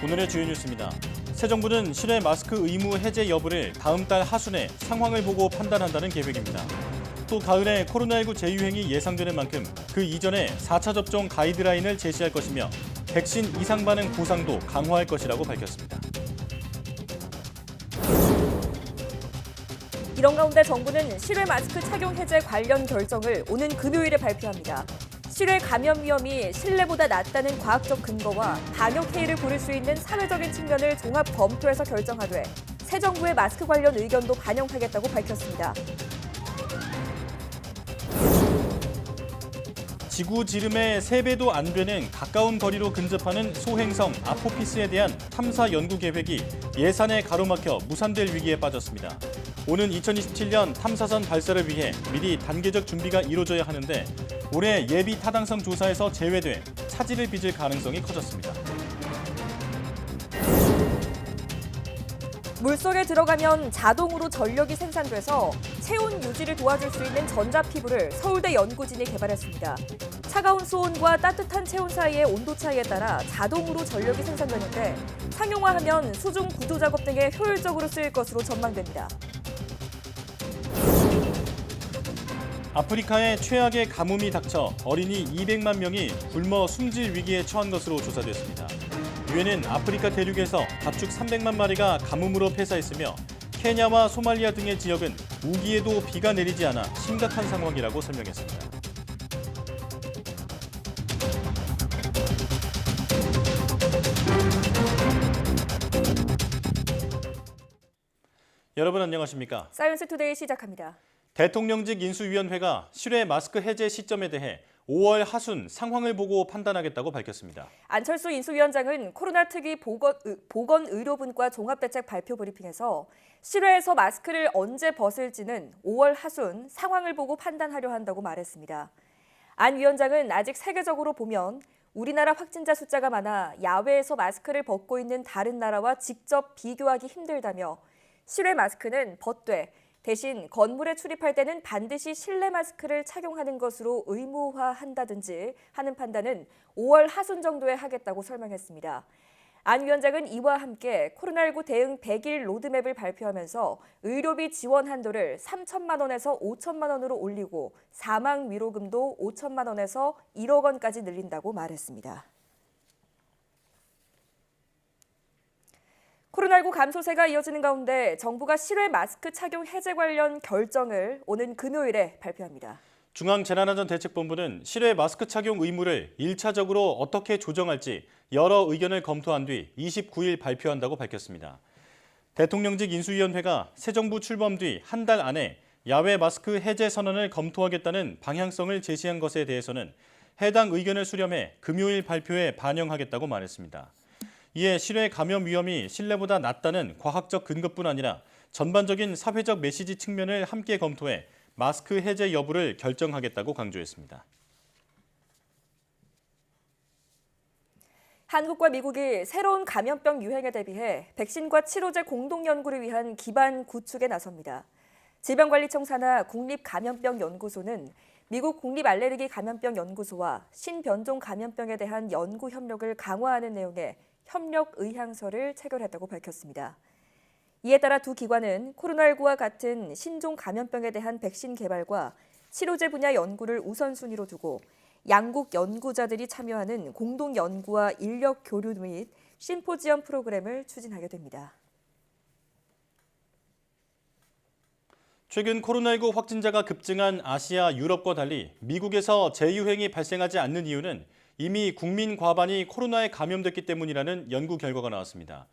오늘의 주요 뉴스입니다. 새 정부는 실외 마스크 의무 해제 여부를 다음 달 하순에 상황을 보고 판단한다는 계획입니다. 또 가을에 코로나19 재유행이 예상되는 만큼 그 이전에 4차 접종 가이드라인을 제시할 것이며 백신 이상 반응 보상도 강화할 것이라고 밝혔습니다. 이런 가운데 정부는 실외 마스크 착용 해제 관련 결정을 오는 금요일에 발표합니다. 실외 감염 위험이 실내보다 낮다는 과학적 근거와 방역 해이를 고를 수 있는 사회적인 측면을 종합 검토해서 결정하되 새 정부의 마스크 관련 의견도 반영하겠다고 밝혔습니다. 지구 지름의 3배도 안 되는 가까운 거리로 근접하는 소행성 아포피스에 대한 탐사 연구 계획이 예산에 가로막혀 무산될 위기에 빠졌습니다. 오는 2027년 탐사선 발사를 위해 미리 단계적 준비가 이루어져야 하는데 올해 예비 타당성 조사에서 제외돼 차질을 빚을 가능성이 커졌습니다. 물속에 들어가면 자동으로 전력이 생산돼서 체온 유지를 도와줄 수 있는 전자피부를 서울대 연구진이 개발했습니다. 차가운 수온과 따뜻한 체온 사이의 온도 차이에 따라 자동으로 전력이 생산되는데 상용화하면 수중 구조 작업 등에 효율적으로 쓰일 것으로 전망됩니다. 아프리카에 최악의 가뭄이 닥쳐 어린이 200만 명이 굶어 숨질 위기에 처한 것으로 조사됐습니다. 유엔은 아프리카 대륙에서 가축 300만 마리가 가뭄으로 폐사했으며 케냐와 소말리아 등의 지역은 우기에도 비가 내리지 않아 심각한 상황이라고 설명했습니다. 여러분 안녕하십니까? 사이언스 투데이 시작합니다. 대통령직 인수위원회가 실외 마스크 해제 시점에 대해 5월 하순 상황을 보고 판단하겠다고 밝혔습니다. 안철수 인수위원장은 코로나 특위 보건의료분과 종합대책 발표 브리핑에서 실외에서 마스크를 언제 벗을지는 5월 하순 상황을 보고 판단하려 한다고 말했습니다. 안 위원장은 아직 세계적으로 보면 우리나라 확진자 숫자가 많아 야외에서 마스크를 벗고 있는 다른 나라와 직접 비교하기 힘들다며 실외 마스크는 벗되 대신 건물에 출입할 때는 반드시 실내 마스크를 착용하는 것으로 의무화한다든지 하는 판단은 5월 하순 정도에 하겠다고 설명했습니다. 안 위원장은 이와 함께 코로나19 대응 100일 로드맵을 발표하면서 의료비 지원 한도를 3천만 원에서 5천만 원으로 올리고 사망 위로금도 5천만 원에서 1억 원까지 늘린다고 말했습니다. 코로나19 감소세가 이어지는 가운데 정부가 실외 마스크 착용 해제 관련 결정을 오는 금요일에 발표합니다. 중앙재난안전대책본부는 실외 마스크 착용 의무를 1차적으로 어떻게 조정할지 여러 의견을 검토한 뒤 29일 발표한다고 밝혔습니다. 대통령직 인수위원회가 새 정부 출범 뒤 한 달 안에 야외 마스크 해제 선언을 검토하겠다는 방향성을 제시한 것에 대해서는 해당 의견을 수렴해 금요일 발표에 반영하겠다고 말했습니다. 이에 실외 감염 위험이 실내보다 낮다는 과학적 근거뿐 아니라 전반적인 사회적 메시지 측면을 함께 검토해 마스크 해제 여부를 결정하겠다고 강조했습니다. 한국과 미국이 새로운 감염병 유행에 대비해 백신과 치료제 공동 연구를 위한 기반 구축에 나섭니다. 질병관리청 산하 국립감염병연구소는 미국 국립알레르기 감염병 연구소와 신변종 감염병에 대한 연구 협력을 강화하는 내용의 협력 의향서를 체결했다고 밝혔습니다. 이에 따라 두 기관은 코로나19와 같은 신종 감염병에 대한 백신 개발과 치료제 분야 연구를 우선순위로 두고 양국 연구자들이 참여하는 공동 연구와 인력 교류 및 심포지엄 프로그램을 추진하게 됩니다. 최근 코로나19 확진자가 급증한 아시아, 유럽과 달리 미국에서 재유행이 발생하지 않는 이유는 이미 국민 과반이 코로나에 감염됐기 때문이라는 연구 결과가 나왔습니다.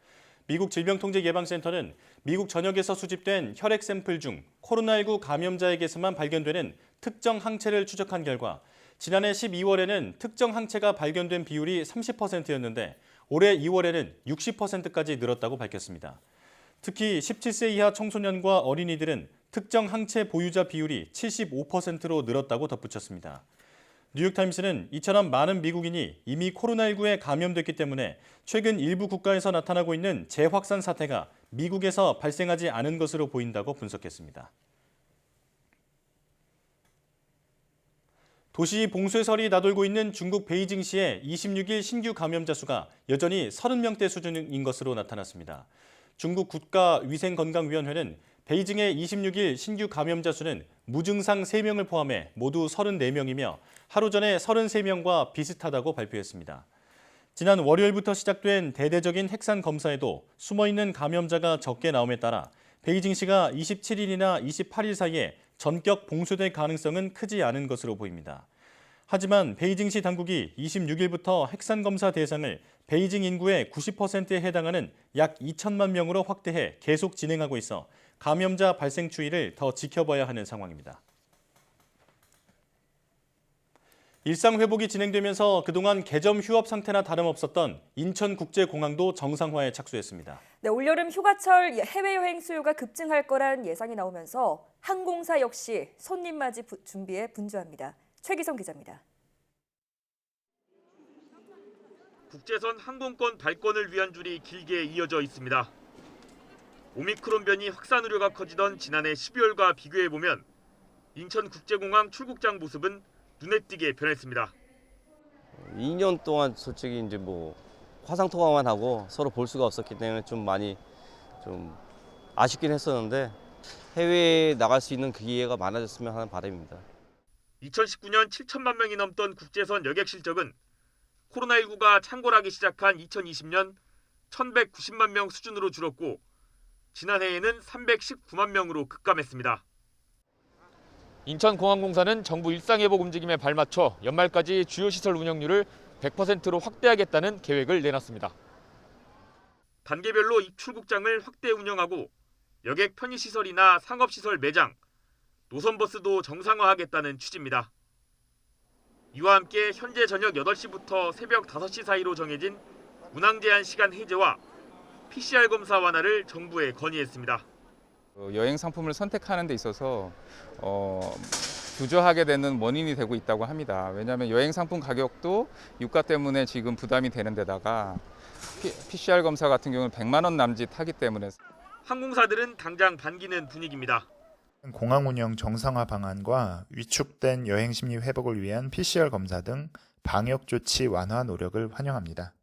미국 질병통제예방센터는 미국 전역에서 수집된 혈액 샘플 중 코로나19 감염자에게서만 발견되는 특정 항체를 추적한 결과 지난해 12월에는 특정 항체가 발견된 비율이 30%였는데 올해 2월에는 60%까지 늘었다고 밝혔습니다. 특히 17세 이하 청소년과 어린이들은 특정 항체 보유자 비율이 75%로 늘었다고 덧붙였습니다. 뉴욕타임스는 이처럼 많은 미국인이 이미 코로나19에 감염됐기 때문에 최근 일부 국가에서 나타나고 있는 재확산 사태가 미국에서 발생하지 않은 것으로 보인다고 분석했습니다. 도시 봉쇄설이 나돌고 있는 중국 베이징시의 26일 신규 감염자 수가 여전히 30명대 수준인 것으로 나타났습니다. 중국 국가위생건강위원회는 베이징의 26일 신규 감염자 수는 무증상 3명을 포함해 모두 34명이며 하루 전에 33명과 비슷하다고 발표했습니다. 지난 월요일부터 시작된 대대적인 핵산 검사에도 숨어있는 감염자가 적게 나옴에 따라 베이징시가 27일이나 28일 사이에 전격 봉쇄될 가능성은 크지 않은 것으로 보입니다. 하지만 베이징시 당국이 26일부터 핵산 검사 대상을 베이징 인구의 90%에 해당하는 약 2천만 명으로 확대해 계속 진행하고 있어 감염자 발생 추이를 더 지켜봐야 하는 상황입니다. 일상 회복이 진행되면서 그동안 개점 휴업 상태나 다름없었던 인천국제공항도 정상화에 착수했습니다. 네, 올여름 휴가철 해외여행 수요가 급증할 거란 예상이 나오면서 항공사 역시 손님 맞이 준비에 분주합니다. 최기성 기자입니다. 국제선 항공권 발권을 위한 줄이 길게 이어져 있습니다. 오미크론 변이 확산 우려가 커지던 지난해 12월과 비교해보면 인천국제공항 출국장 모습은 눈에 띄게 변했습니다. 2년 동안 솔직히 이제 뭐 화상 통화만 하고 서로 볼 수가 없었기 때문에 좀 많이 좀 아쉽긴 했었는데 해외에 나갈 수 있는 기회가 많아졌으면 하는 바람입니다. 2019년 7천만 명이 넘던 국제선 여객 실적은 코로나19가 창궐하기 시작한 2020년 1,190만 명 수준으로 줄었고 지난해에는 319만 명으로 급감했습니다. 인천공항공사는 정부 일상회복 움직임에 발맞춰 연말까지 주요 시설 운영률을 100%로 확대하겠다는 계획을 내놨습니다. 단계별로 입출국장을 확대 운영하고 여객 편의시설이나 상업시설 매장, 노선버스도 정상화하겠다는 취지입니다. 이와 함께 현재 저녁 8시부터 새벽 5시 사이로 정해진 운항 제한 시간 해제와 PCR 검사 완화를 정부에 건의했습니다. 여행 상품을 선택하는 데 있어서 주저하게 되는 원인이 되고 있다고 합니다. 왜냐하면 여행 상품 가격도 유가 때문에 지금 부담이 되는 데다가 PCR 검사 같은 경우는 100만 원 남짓 하기 때문에 항공사들은 당장 반기는 분위기입니다. 공항 운영 정상화 방안과 위축된 여행 심리 회복을 위한 PCR 검사 등 방역 조치 완화 노력을 환영합니다.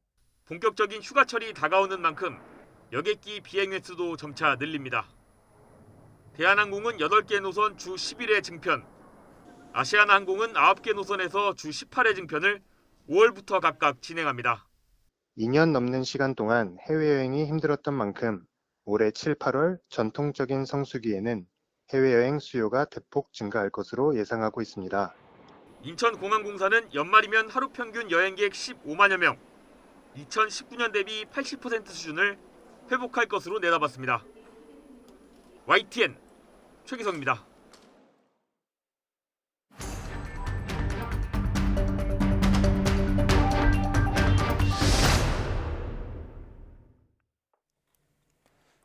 본격적인 휴가철이 다가오는 만큼 여객기 비행 횟수도 점차 늘립니다. 대한항공은 8개 노선 주 10일에 증편, 아시아나항공은 9개 노선에서 주 18회 증편을 5월부터 각각 진행합니다. 2년 넘는 시간 동안 해외여행이 힘들었던 만큼 올해 7, 8월 전통적인 성수기에는 해외여행 수요가 대폭 증가할 것으로 예상하고 있습니다. 인천공항공사는 연말이면 하루 평균 여행객 15만여 명, 2019년 대비 80% 수준을 회복할 것으로 내다봤습니다. YTN 최기성입니다.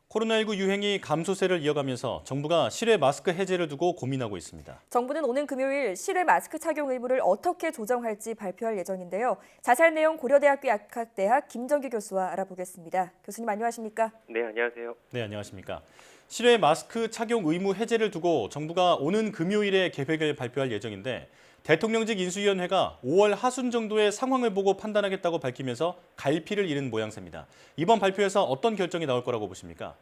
코로나19 유행이 감소세를 이어가면서 정부가 실외 마스크 해제를 두고 고민하고 있습니다. 정부는 오는 금요일 실외 마스크 착용 의무를 어떻게 조정할지 발표할 예정인데요. 자세한 내용 고려대학교 약학대학 김정규 교수와 알아보겠습니다. 교수님 안녕하십니까? 네, 안녕하세요. 네, 안녕하십니까. 실외 마스크 착용 의무 해제를 두고 정부가 오는 금요일에 계획을 발표할 예정인데 대통령직 인수위원회가 5월 하순 정도의 상황을 보고 판단하겠다고 밝히면서 갈피를 잃은 모양새입니다. 이번 발표에서 어떤 결정이 나올 거라고 보십니까?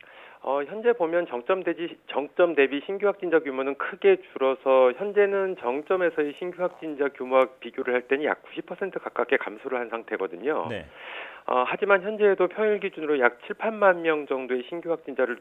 현재 보면 정점 대비 신규 확진자 규모는 크게 줄어서 현재는 정점에서의 신규 확진자 규모와 비교를 할 때는 약 90% 가깝게 감소를 한 상태거든요. 네. 하지만 현재에도 평일 기준으로 약 7, 8만 명 정도의 신규 확진자를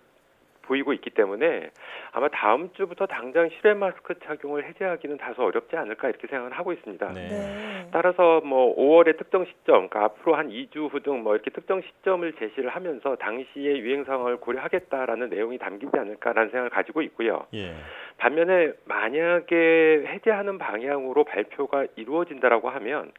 보이고 있기 때문에 아마 다음 주부터 당장 실외 마스크 착용을 해제하기는 다소 어렵지 않을까 이렇게 생각을 하고 있습니다. 네. 따라서 5월의 특정 시점, 그러니까 앞으로 한 2주 후 등 이렇게 특정 시점을 제시를 하면서 당시의 유행 상황을 고려하겠다라는 내용이 담기지 않을까라는 생각을 가지고 있고요. 예. 반면에 만약에 해제하는 방향으로 발표가 이루어진다라고 하면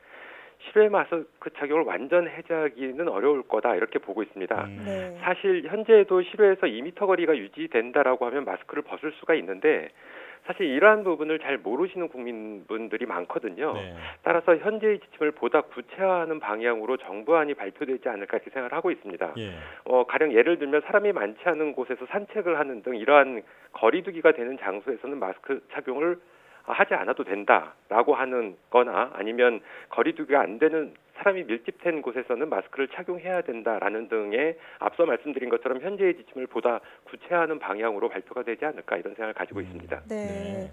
실외 마스크 착용을 완전 해제하기는 어려울 거다 이렇게 보고 있습니다. 네. 사실 현재에도 실외에서 2m 거리가 유지된다라고 하면 마스크를 벗을 수가 있는데 사실 이러한 부분을 잘 모르시는 국민분들이 많거든요. 네. 따라서 현재의 지침을 보다 구체화하는 방향으로 정부안이 발표되지 않을까 이렇게 생각을 하고 있습니다. 예. 가령 예를 들면 사람이 많지 않은 곳에서 산책을 하는 등 이러한 거리두기가 되는 장소에서는 마스크 착용을 하지 않아도 된다라고 하는 거나 아니면 거리두기가 안 되는 사람이 밀집된 곳에서는 마스크를 착용해야 된다라는 등의 앞서 말씀드린 것처럼 현재의 지침을 보다 구체화하는 방향으로 발표가 되지 않을까 이런 생각을 가지고 있습니다. 네.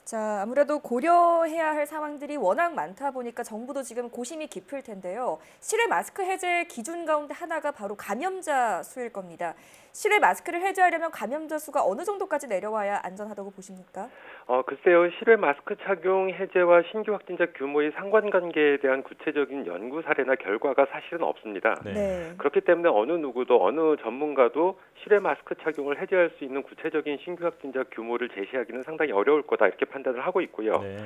자, 아무래도 고려해야 할 상황들이 워낙 많다 보니까 정부도 지금 고심이 깊을 텐데요. 실외 마스크 해제 기준 가운데 하나가 바로 감염자 수일 겁니다. 실외 마스크를 해제하려면 감염자 수가 어느 정도까지 내려와야 안전하다고 보십니까? 글쎄요. 실외 마스크 착용 해제와 신규 확진자 규모의 상관관계에 대한 구체적인 연구 사례나 결과가 사실은 없습니다. 네. 그렇기 때문에 어느 누구도 어느 전문가도 실외 마스크 착용을 해제할 수 있는 구체적인 신규 확진자 규모를 제시하기는 상당히 어려울 거다 이렇게 판단을 하고 있고요. 네.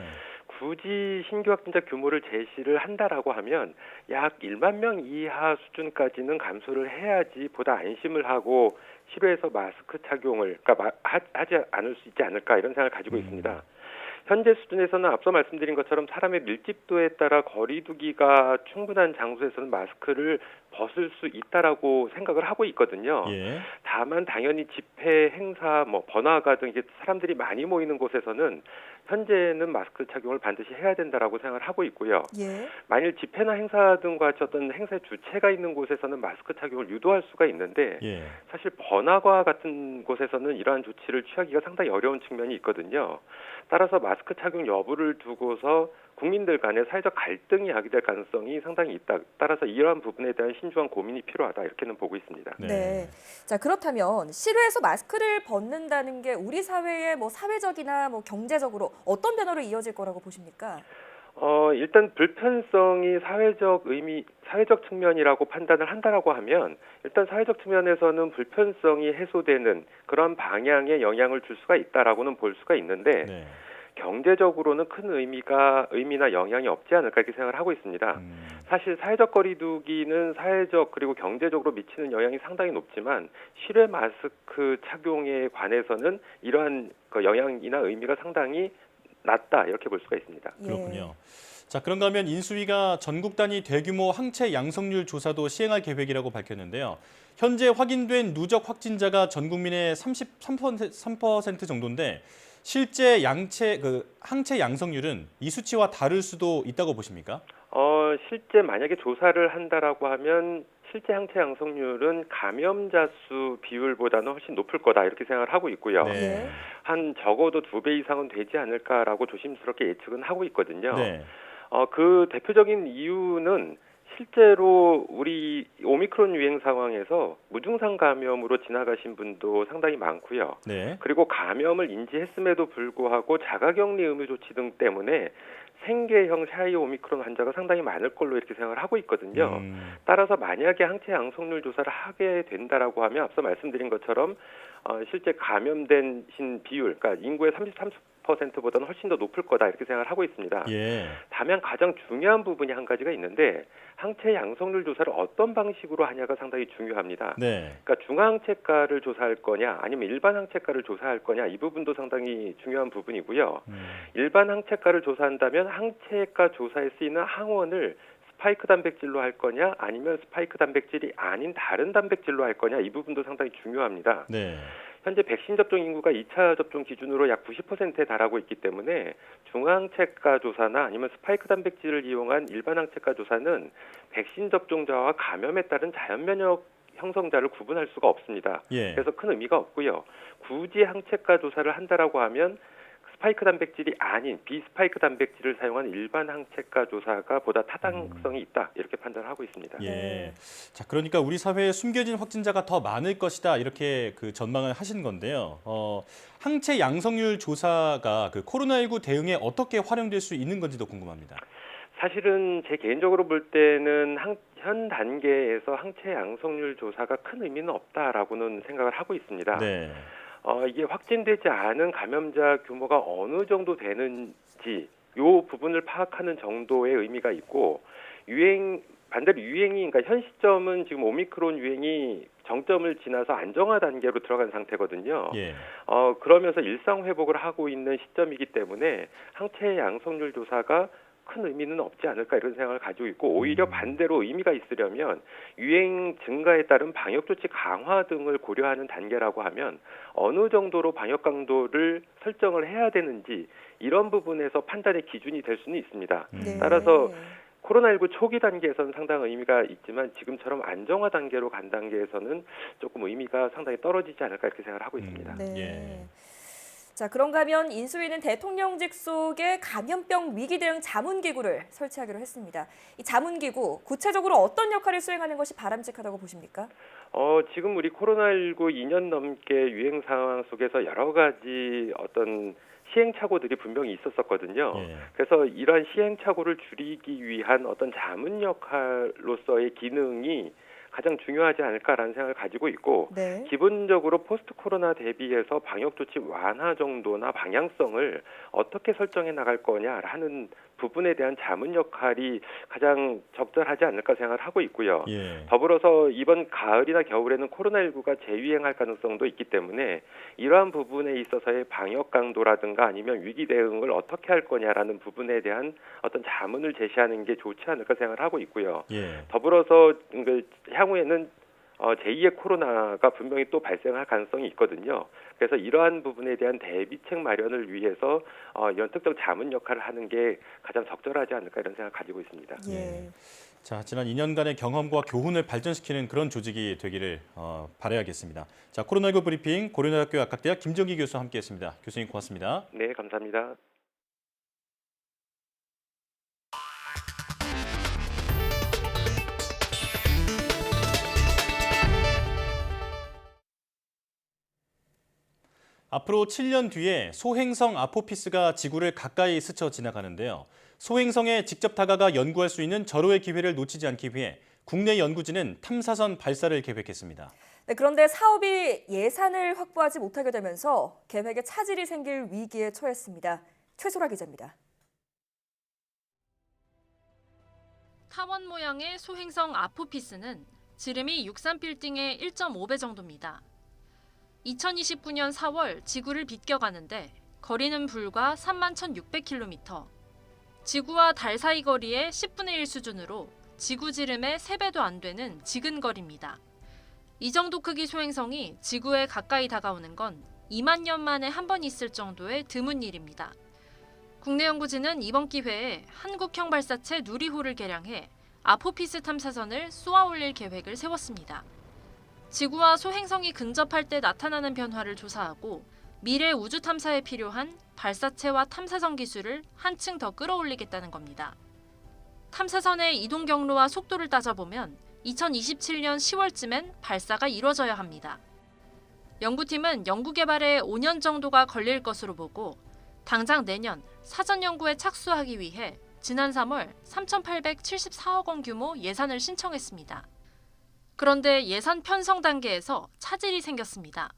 굳이 신규 확진자 규모를 제시를 한다라고 하면 약 1만 명 이하 수준까지는 감소를 해야지 보다 안심을 하고 실외에서 마스크 착용을 하지 않을 수 있지 않을까 이런 생각을 가지고 있습니다. 현재 수준에서는 앞서 말씀드린 것처럼 사람의 밀집도에 따라 거리두기가 충분한 장소에서는 마스크를 벗을 수 있다라고 생각을 하고 있거든요. 예. 다만 당연히 집회, 행사, 번화가 등 이게 사람들이 많이 모이는 곳에서는 현재는 마스크 착용을 반드시 해야 된다라고 생각을 하고 있고요. 예. 만일 집회나 행사 등과 같이 어떤 행사의 주체가 있는 곳에서는 마스크 착용을 유도할 수가 있는데 예. 사실 번화가 같은 곳에서는 이러한 조치를 취하기가 상당히 어려운 측면이 있거든요. 따라서 마스크 착용 여부를 두고서 국민들 간의 사회적 갈등이 야기될 가능성이 상당히 있다. 따라서 이러한 부분에 대한 신중한 고민이 필요하다 이렇게는 보고 있습니다. 네. 자, 그렇다면 실외에서 마스크를 벗는다는 게 우리 사회의 사회적이나 경제적으로 어떤 변화로 이어질 거라고 보십니까? 일단 불편성이 사회적 측면이라고 판단을 한다라고 하면 일단 사회적 측면에서는 불편성이 해소되는 그런 방향에 영향을 줄 수가 있다라고는 볼 수가 있는데 네. 경제적으로는 큰 의미나 영향이 없지 않을까 이렇게 생각을 하고 있습니다. 사실 사회적 거리두기는 사회적 그리고 경제적으로 미치는 영향이 상당히 높지만 실외 마스크 착용에 관해서는 이러한 영향이나 의미가 상당히 낮다 이렇게 볼 수가 있습니다. 그렇군요. 자, 그런가 하면 인수위가 전국 단위 대규모 항체 양성률 조사도 시행할 계획이라고 밝혔는데요. 현재 확인된 누적 확진자가 전 국민의 33% 정도인데 실제 항체 양성률은 이 수치와 다를 수도 있다고 보십니까? 실제 만약에 조사를 한다라고 하면 실제 항체 양성률은 감염자 수 비율보다는 훨씬 높을 거다 이렇게 생각을 하고 있고요. 네. 한 적어도 2배 이상은 되지 않을까라고 조심스럽게 예측은 하고 있거든요. 네. 그 대표적인 이유는 실제로 우리 오미크론 유행 상황에서 무증상 감염으로 지나가신 분도 상당히 많고요. 네. 그리고 감염을 인지했음에도 불구하고 자가격리 의무 조치 등 때문에 생계형 샤이 오미크론 환자가 상당히 많을 걸로 이렇게 생각을 하고 있거든요. 따라서 만약에 항체 양성률 조사를 하게 된다라고 하면 앞서 말씀드린 것처럼 실제 감염된 비율, 그러니까 인구의 33%보다는 훨씬 더 높을 거다 이렇게 생각을 하고 있습니다. 예. 다만 가장 중요한 부분이 한 가지가 있는데 항체 양성률 조사를 어떤 방식으로 하냐가 상당히 중요합니다. 네. 그러니까 중화항체가를 조사할 거냐 아니면 일반 항체가를 조사할 거냐 이 부분도 상당히 중요한 부분이고요. 일반 항체가를 조사한다면 항체가 조사에 쓰이는 항원을 스파이크 단백질로 할 거냐 아니면 스파이크 단백질이 아닌 다른 단백질로 할 거냐 이 부분도 상당히 중요합니다. 네. 현재 백신 접종 인구가 2차 접종 기준으로 약 90%에 달하고 있기 때문에 중화항체가 조사나 아니면 스파이크 단백질을 이용한 일반 항체가 조사는 백신 접종자와 감염에 따른 자연면역 형성자를 구분할 수가 없습니다. 예. 그래서 큰 의미가 없고요. 굳이 항체가 조사를 한다라고 하면 스파이크 단백질이 아닌 비스파이크 단백질을 사용한 일반 항체가 조사가 보다 타당성이 있다 이렇게 판단하고 있습니다. 예. 자, 그러니까 우리 사회에 숨겨진 확진자가 더 많을 것이다 이렇게 전망을 하신 건데요. 항체 양성률 조사가 코로나19 대응에 어떻게 활용될 수 있는 건지도 궁금합니다. 사실은 제 개인적으로 볼 때는 현 단계에서 항체 양성률 조사가 큰 의미는 없다라고는 생각을 하고 있습니다. 네. 이게 확진되지 않은 감염자 규모가 어느 정도 되는지 이 부분을 파악하는 정도의 의미가 있고 반대로 유행이 그러니까 현 시점은 지금 오미크론 유행이 정점을 지나서 안정화 단계로 들어간 상태거든요. 예. 그러면서 일상 회복을 하고 있는 시점이기 때문에 항체 양성률 조사가 큰 의미는 없지 않을까 이런 생각을 가지고 있고 오히려 반대로 의미가 있으려면 유행 증가에 따른 방역 조치 강화 등을 고려하는 단계라고 하면 어느 정도로 방역 강도를 설정을 해야 되는지 이런 부분에서 판단의 기준이 될 수는 있습니다. 네. 따라서 코로나19 초기 단계에서는 상당한 의미가 있지만 지금처럼 안정화 단계로 간 단계에서는 조금 의미가 상당히 떨어지지 않을까 이렇게 생각을 하고 있습니다. 네. 예. 자, 그런가 하면 인수위는 대통령직 속에 감염병 위기 대응 자문기구를 설치하기로 했습니다. 이 자문기구 구체적으로 어떤 역할을 수행하는 것이 바람직하다고 보십니까? 지금 우리 코로나19 2년 넘게 유행 상황 속에서 여러 가지 어떤 시행착오들이 분명히 있었었거든요. 예. 그래서 이러한 시행착오를 줄이기 위한 어떤 자문 역할로서의 기능이 가장 중요하지 않을까라는 생각을 가지고 있고 네. 기본적으로 포스트 코로나 대비해서 방역 조치 완화 정도나 방향성을 어떻게 설정해 나갈 거냐 하는 부분에 대한 자문 역할이 가장 적절하지 않을까 생각을 하고 있고요. 예. 더불어서 이번 가을이나 겨울에는 코로나19가 재유행할 가능성도 있기 때문에 이러한 부분에 있어서의 방역 강도라든가 아니면 위기 대응을 어떻게 할 거냐라는 부분에 대한 어떤 자문을 제시하는 게 좋지 않을까 생각을 하고 있고요. 예. 더불어서 향후에는 제2의 코로나가 분명히 또 발생할 가능성이 있거든요. 그래서 이러한 부분에 대한 대비책 마련을 위해서 이런 특정 자문 역할을 하는 게 가장 적절하지 않을까 이런 생각을 가지고 있습니다. 예. 자, 지난 2년간의 경험과 교훈을 발전시키는 그런 조직이 되기를 바라야겠습니다. 자, 코로나19 브리핑 고려대학교 약학대학 김정기 교수와 함께했습니다. 교수님 고맙습니다. 네, 감사합니다. 앞으로 7년 뒤에 소행성 아포피스가 지구를 가까이 스쳐 지나가는데요. 소행성에 직접 다가가 연구할 수 있는 절호의 기회를 놓치지 않기 위해 국내 연구진은 탐사선 발사를 계획했습니다. 네, 그런데 사업이 예산을 확보하지 못하게 되면서 계획에 차질이 생길 위기에 처했습니다. 최소라 기자입니다. 타원 모양의 소행성 아포피스는 지름이 63빌딩의 1.5배 정도입니다. 2029년 4월 지구를 비껴가는데 거리는 불과 31,600km. 지구와 달 사이 거리의 10분의 1 수준으로 지구 지름의 3배도 안 되는 지근거리입니다. 이 정도 크기 소행성이 지구에 가까이 다가오는 건 2만 년 만에 한 번 있을 정도의 드문 일입니다. 국내 연구진은 이번 기회에 한국형 발사체 누리호를 개량해 아포피스 탐사선을 쏘아 올릴 계획을 세웠습니다. 지구와 소행성이 근접할 때 나타나는 변화를 조사하고 미래 우주 탐사에 필요한 발사체와 탐사선 기술을 한층 더 끌어올리겠다는 겁니다. 탐사선의 이동 경로와 속도를 따져보면 2027년 10월쯤엔 발사가 이뤄져야 합니다. 연구팀은 연구 개발에 5년 정도가 걸릴 것으로 보고 당장 내년 사전 연구에 착수하기 위해 지난 3월 3,874억 원 규모 예산을 신청했습니다. 그런데 예산 편성 단계에서 차질이 생겼습니다.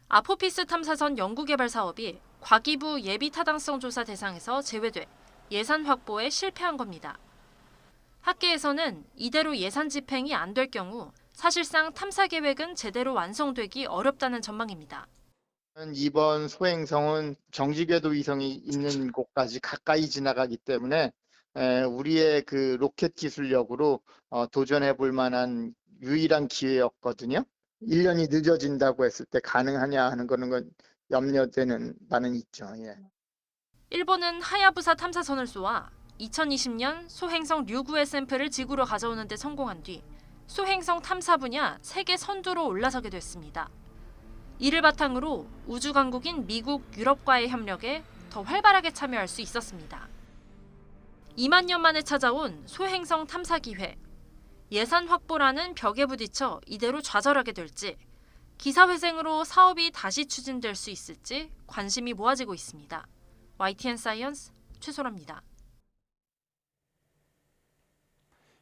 아포피스 탐사선 연구개발 사업이 과기부 예비타당성 조사 대상에서 제외돼 예산 확보에 실패한 겁니다. 학계에서는 이대로 예산 집행이 안 될 경우 사실상 탐사 계획은 제대로 완성되기 어렵다는 전망입니다. 이번 소행성은 정지궤도 위성이 있는 곳까지 가까이 지나가기 때문에 우리의 그 로켓 기술력으로 도전해 볼 만한 유일한 기회였거든요. 1년이 늦어진다고 했을 때 가능하냐 하는 거는 염려되는 바는 있죠. 예. 일본은 하야부사 탐사선을 쏘아 2020년 소행성 류구의 샘플을 지구로 가져오는 데 성공한 뒤 소행성 탐사 분야 세계 선두로 올라서게 됐습니다. 이를 바탕으로 우주 강국인 미국, 유럽과의 협력에 더 활발하게 참여할 수 있었습니다. 2만 년 만에 찾아온 소행성 탐사 기회. 예산 확보라는 벽에 부딪혀 이대로 좌절하게 될지, 기사회생으로 사업이 다시 추진될 수 있을지 관심이 모아지고 있습니다. YTN 사이언스 최소라입니다.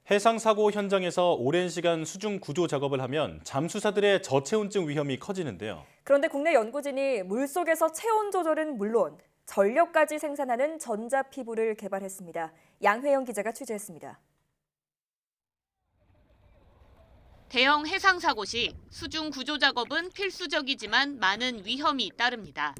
해상사고 현장에서 오랜 시간 수중 구조 작업을 하면 잠수사들의 저체온증 위험이 커지는데요. 그런데 국내 연구진이 물속에서 체온 조절은 물론 전력까지 생산하는 전자피부를 개발했습니다. 양회영 기자가 취재했습니다. 대형 해상사고 시 수중 구조 작업은 필수적이지만 많은 위험이 따릅니다.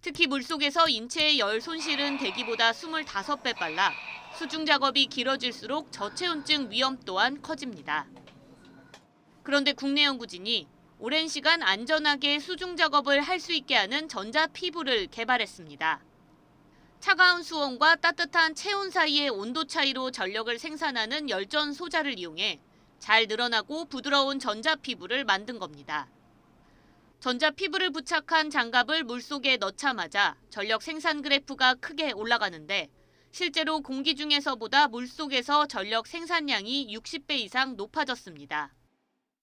특히 물속에서 인체의 열 손실은 대기보다 25배 빨라 수중 작업이 길어질수록 저체온증 위험 또한 커집니다. 그런데 국내 연구진이 오랜 시간 안전하게 수중 작업을 할 수 있게 하는 전자피부를 개발했습니다. 차가운 수온과 따뜻한 체온 사이의 온도 차이로 전력을 생산하는 열전 소자를 이용해 잘 늘어나고 부드러운 전자피부를 만든 겁니다. 전자피부를 부착한 장갑을 물속에 넣자마자 전력 생산 그래프가 크게 올라가는데 실제로 공기 중에서보다 물속에서 전력 생산량이 60배 이상 높아졌습니다.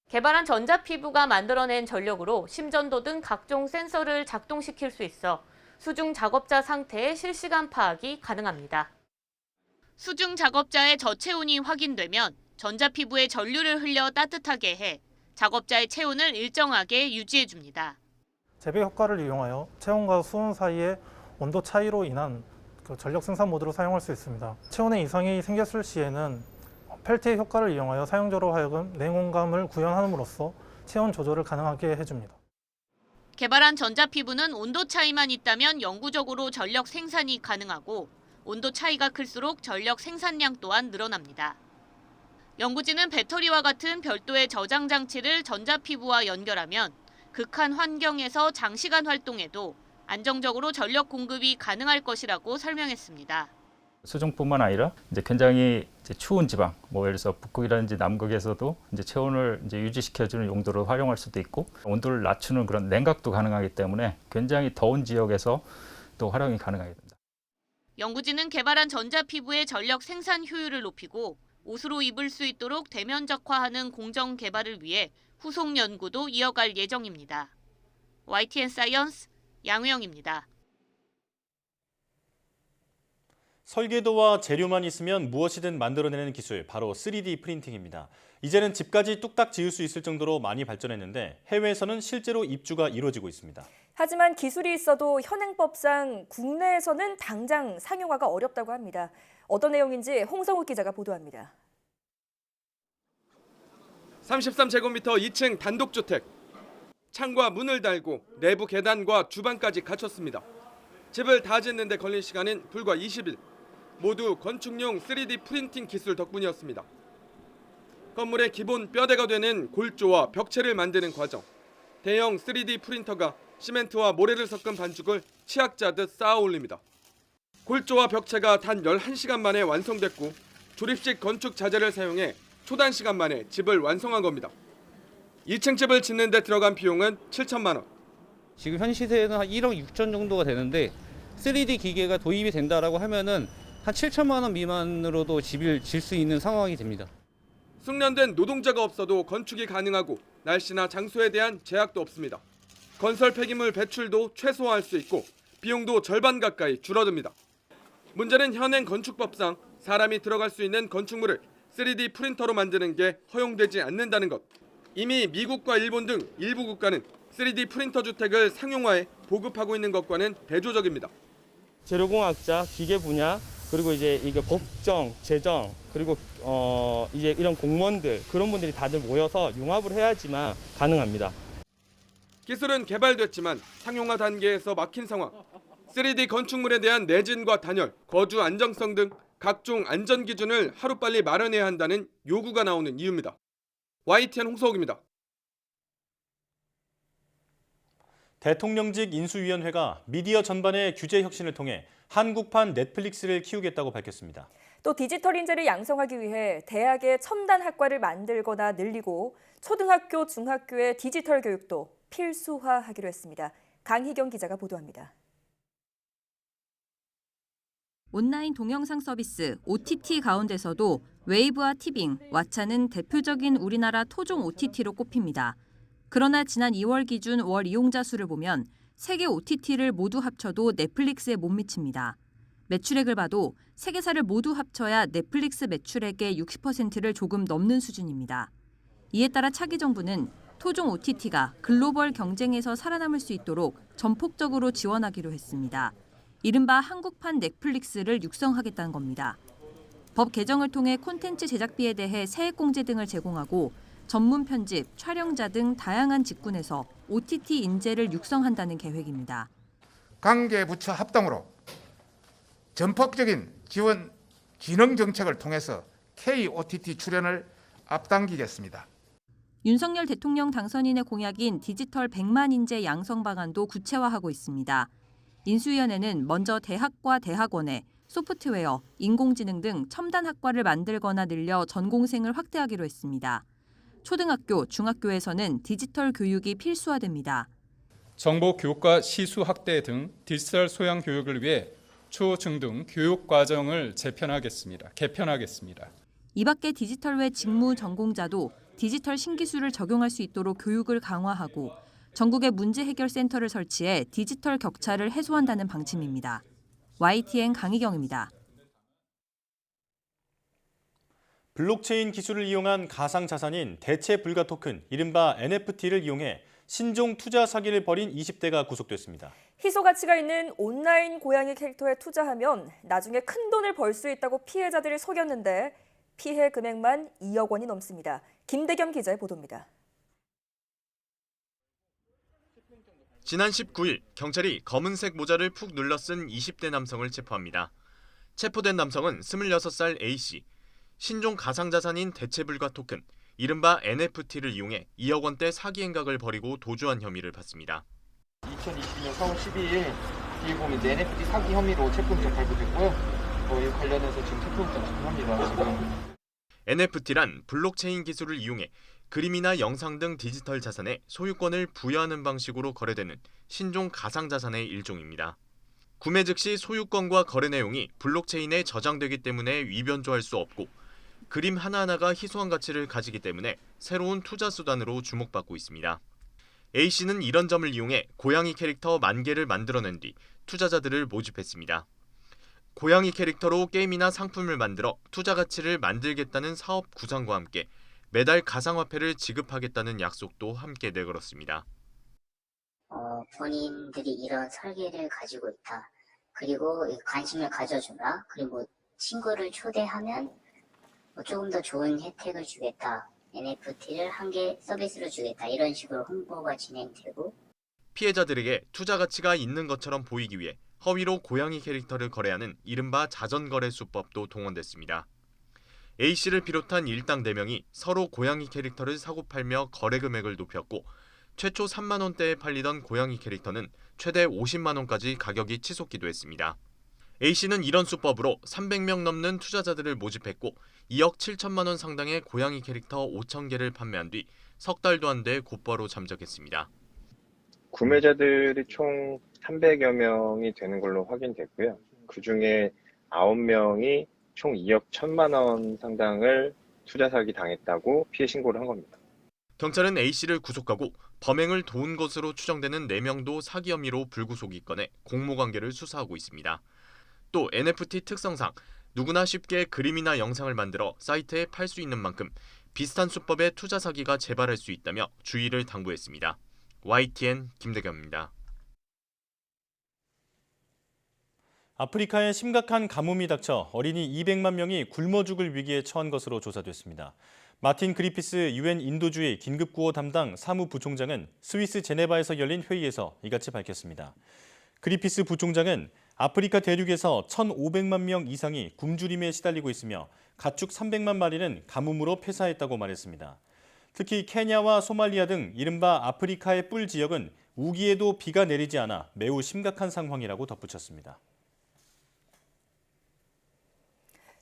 개발한 전자피부가 만들어낸 전력으로 심전도 등 각종 센서를 작동시킬 수 있어 수중 작업자 상태의 실시간 파악이 가능합니다. 수중 작업자의 저체온이 확인되면 전자피부에 전류를 흘려 따뜻하게 해 작업자의 체온을 일정하게 유지해줍니다. 재배 효과를 이용하여 체온과 수온 사이의 온도 차이로 인한 전력 생산 모드로 사용할 수 있습니다. 체온에 이상이 생겼을 시에는 펠트의 효과를 이용하여 사용자로 하여금 냉온감을 구현함으로써 체온 조절을 가능하게 해줍니다. 개발한 전자피부는 온도 차이만 있다면 영구적으로 전력 생산이 가능하고 온도 차이가 클수록 전력 생산량 또한 늘어납니다. 연구진은 배터리와 같은 별도의 저장 장치를 전자피부와 연결하면 극한 환경에서 장시간 활동해도 안정적으로 전력 공급이 가능할 것이라고 설명했습니다. 수중뿐만 아니라 이제 굉장히 추운 지방, 예를 들어서 북극이라든지 남극에서도 이제 체온을 유지시켜주는 용도로 활용할 수도 있고 온도를 낮추는 그런 냉각도 가능하기 때문에 굉장히 더운 지역에서 또 활용이 가능하게 됩니다. 연구진은 개발한 전자피부의 전력 생산 효율을 높이고 옷으로 입을 수 있도록 대면적화하는 공정 개발을 위해 후속 연구도 이어갈 예정입니다. YTN 사이언스 양우영입니다. 설계도와 재료만 있으면 무엇이든 만들어내는 기술, 바로 3D 프린팅입니다. 이제는 집까지 뚝딱 지을 수 있을 정도로 많이 발전했는데 해외에서는 실제로 입주가 이루어지고 있습니다. 하지만 기술이 있어도 현행법상 국내에서는 당장 상용화가 어렵다고 합니다. 어떤 내용인지 홍성욱 기자가 보도합니다. 33제곱미터 2층 단독주택. 창과 문을 달고 내부 계단과 주방까지 갖췄습니다. 집을 다 짓는 데 걸린 시간은 불과 20일. 모두 건축용 3D 프린팅 기술 덕분이었습니다. 건물의 기본 뼈대가 되는 골조와 벽체를 만드는 과정. 대형 3D 프린터가 시멘트와 모래를 섞은 반죽을 치약자듯 쌓아 올립니다. 골조와 벽체가 단 11시간 만에 완성됐고 조립식 건축 자재를 사용해 초단 시간 만에 집을 완성한 겁니다. 2층 집을 짓는 데 들어간 비용은 7천만 원. 지금 현 시세에는 한 1억 6천 정도가 되는데 3D 기계가 도입이 된다라고 하면은 한 7천만 원 미만으로도 집을 질 수 있는 상황이 됩니다. 숙련된 노동자가 없어도 건축이 가능하고 날씨나 장소에 대한 제약도 없습니다. 건설 폐기물 배출도 최소화할 수 있고 비용도 절반 가까이 줄어듭니다. 문제는 현행 건축법상 사람이 들어갈 수 있는 건축물을 3D 프린터로 만드는 게 허용되지 않는다는 것. 이미 미국과 일본 등 일부 국가는 3D 프린터 주택을 상용화해 보급하고 있는 것과는 대조적입니다. 재료공학자, 기계 분야, 그리고 이제 이게 법정, 재정, 그리고 이제 이런 공무원들 그런 분들이 다들 모여서 융합을 해야지만 가능합니다. 기술은 개발됐지만 상용화 단계에서 막힌 상황. 3D 건축물에 대한 내진과 단열, 거주 안정성 등 각종 안전 기준을 하루빨리 마련해야 한다는 요구가 나오는 이유입니다. YTN 홍서욱입니다. 대통령직 인수위원회가 미디어 전반의 규제 혁신을 통해 한국판 넷플릭스를 키우겠다고 밝혔습니다. 또 디지털 인재를 양성하기 위해 대학의 첨단 학과를 만들거나 늘리고 초등학교, 중학교의 디지털 교육도 필수화하기로 했습니다. 강희경 기자가 보도합니다. 온라인 동영상 서비스 OTT 가운데서도 웨이브와 티빙, 왓챠는 대표적인 우리나라 토종 OTT로 꼽힙니다. 그러나 지난 2월 기준 월 이용자 수를 보면 세 개 OTT를 모두 합쳐도 넷플릭스에 못 미칩니다. 매출액을 봐도 세 개사를 모두 합쳐야 넷플릭스 매출액의 60%를 조금 넘는 수준입니다. 이에 따라 차기 정부는 토종 OTT가 글로벌 경쟁에서 살아남을 수 있도록 전폭적으로 지원하기로 했습니다. 이른바 한국판 넷플릭스를 육성하겠다는 겁니다. 법 개정을 통해 콘텐츠 제작비에 대해 세액공제 등을 제공하고 전문 편집, 촬영자 등 다양한 직군에서 OTT 인재를 육성한다는 계획입니다. 관계 부처 합동으로 전폭적인 지원 기능 정책을 통해서 KOTT 출연을 앞당기겠습니다. 윤석열 대통령 당선인의 공약인 디지털 100만 인재 양성 방안도 구체화하고 있습니다. 인수위원회는 먼저 대학과 대학원에 소프트웨어, 인공지능 등 첨단 학과를 만들거나 늘려 전공생을 확대하기로 했습니다. 초등학교, 중학교에서는 디지털 교육이 필수화됩니다. 정보 교과 시수 확대 등 디지털 소양 교육을 위해 초, 중 등 교육 과정을 개편하겠습니다. 이 밖에 디지털 외 직무 전공자도 디지털 신기술을 적용할 수 있도록 교육을 강화하고 전국에 문제 해결 센터를 설치해 디지털 격차를 해소한다는 방침입니다. YTN 강희경입니다. 블록체인 기술을 이용한 가상자산인 대체 불가 토큰, 이른바 NFT를 이용해 신종 투자 사기를 벌인 20대가 구속됐습니다. 희소 가치가 있는 온라인 고양이 캐릭터에 투자하면 나중에 큰 돈을 벌 수 있다고 피해자들을 속였는데 피해 금액만 2억 원이 넘습니다. 김대겸 기자의 보도입니다. 지난 19일 경찰이 검은색 모자를 푹 눌러 쓴 20대 남성을 체포합니다. 체포된 남성은 26살 A씨, 신종 가상자산인 대체불가 토큰, 이른바 NFT를 이용해 2억 원대 사기 행각을 벌이고 도주한 혐의를 받습니다. 2020년 4월 12일 뒤에 보면 이제 NFT 사기 혐의로 체포영장 발부됐고요. 이 관련해서 지금 체포영장 집행합니다. 지금. NFT란 블록체인 기술을 이용해 그림이나 영상 등 디지털 자산에 소유권을 부여하는 방식으로 거래되는 신종 가상자산의 일종입니다. 구매 즉시 소유권과 거래 내용이 블록체인에 저장되기 때문에 위변조할 수 없고 그림 하나하나가 희소한 가치를 가지기 때문에 새로운 투자 수단으로 주목받고 있습니다. A씨는 이런 점을 이용해 고양이 캐릭터 10,000개를 만들어낸 뒤 투자자들을 모집했습니다. 고양이 캐릭터로 게임이나 상품을 만들어 투자 가치를 만들겠다는 사업 구상과 함께 매달 가상화폐를 지급하겠다는 약속도 함께 내걸었습니다. 본인들이 이런 설계를 가지고 있다. 그리고 관심을 가져주라. 그리고 친구를 초대하면 조금 더 좋은 혜택을 주겠다. NFT를 한 개 서비스로 주겠다. 이런 식으로 홍보가 진행되고 피해자들에게 투자 가치가 있는 것처럼 보이기 위해 허위로 고양이 캐릭터를 거래하는 이른바 자전거래 수법도 동원됐습니다. A씨를 비롯한 일당 4명이 서로 고양이 캐릭터를 사고팔며 거래 금액을 높였고 최초 3만 원대에 팔리던 고양이 캐릭터는 최대 50만 원까지 가격이 치솟기도 했습니다. A씨는 이런 수법으로 300명 넘는 투자자들을 모집했고 2억 7천만 원 상당의 고양이 캐릭터 5,000개를 판매한 뒤 석 달도 안 돼 곧바로 잠적했습니다. 구매자들이 총 300여 명이 되는 걸로 확인됐고요. 그중에 9명이 총 2억 1천만 원 상당을 투자 사기 당했다고 피해 신고를 한 겁니다. 경찰은 A씨를 구속하고 범행을 도운 것으로 추정되는 4명도 사기 혐의로 불구속 입건해 공모관계를 수사하고 있습니다. 또 NFT 특성상 누구나 쉽게 그림이나 영상을 만들어 사이트에 팔 수 있는 만큼 비슷한 수법의 투자 사기가 재발할 수 있다며 주의를 당부했습니다. YTN 김대겸입니다. 아프리카에 심각한 가뭄이 닥쳐 어린이 200만 명이 굶어 죽을 위기에 처한 것으로 조사됐습니다. 마틴 그리피스 UN 인도주의 긴급구호 담당 사무부총장은 스위스 제네바에서 열린 회의에서 이같이 밝혔습니다. 그리피스 부총장은 아프리카 대륙에서 1,500만 명 이상이 굶주림에 시달리고 있으며 가축 300만 마리는 가뭄으로 폐사했다고 말했습니다. 특히 케냐와 소말리아 등 이른바 아프리카의 뿔 지역은 우기에도 비가 내리지 않아 매우 심각한 상황이라고 덧붙였습니다.